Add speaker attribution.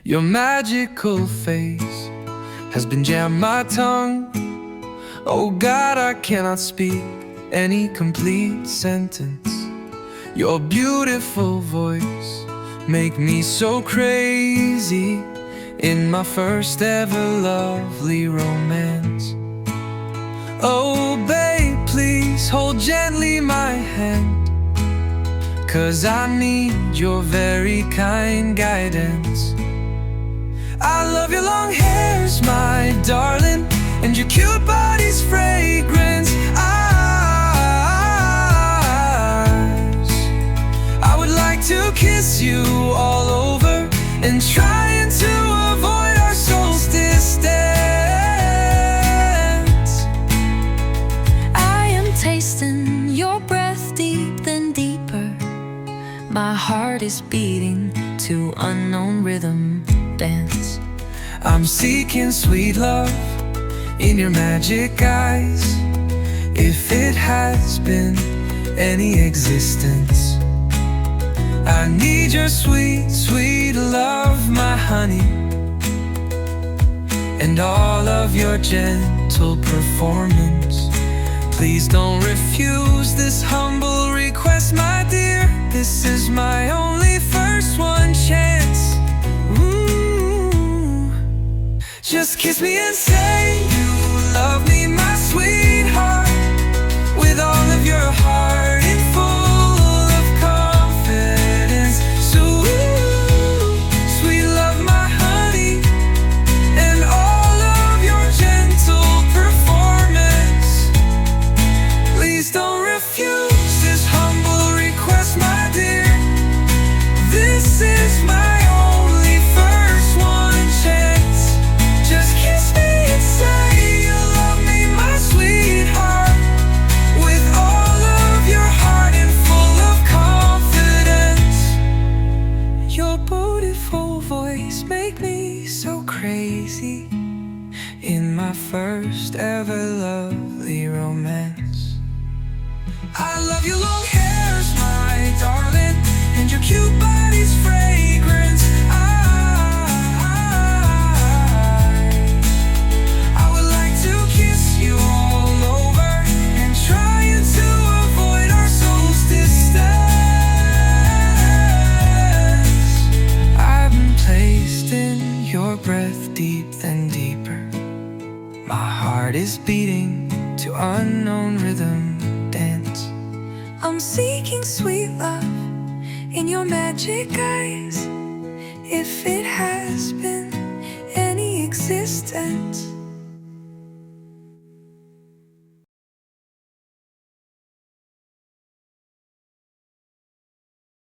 Speaker 1: Your magical face has been jammed my tongue. Oh God, I cannot speak any complete sentence. Your beautiful voice make me so crazy in my first ever lovely romance. Oh babe, please hold gently my hand, 'cause I need your very kind guidance. I love your long hairs, my darling, and your cute body's fragrance. I would like to kiss you all over and trying to avoid our souls' distance.
Speaker 2: I am tasting your breath deep then deeper. My heart is beating to unknown rhythm dance.
Speaker 1: I'm seeking sweet love in your magic eyes, if it has been any existence. I need your sweet, sweet love, my honey, and all of your gentle performance. Please don't refuse this humble request, my dear. This is my only first one chance. Ooh. Just kiss me and say you love me, my sweetheart, with all of your heart and full of confidence. So sweet love, my honey, and all of your gentle performance. Please don't refuse this humble request, my dear. This is my only first one chance. Just kiss me and say you love me, my sweetheart, with all of your heart and full of confidence. Your beautiful voice make me so crazy in my first ever lovely romance. I love your long hairs, my darling, and your cute body's fragrance. I would like to kiss you all over and trying to avoid our souls' distance. I've been placed in your breath deep and deeper. My heart is beating to unknown rhythm dance.
Speaker 2: I'm seeking sweet love in your magic eyes, if it has been any existence.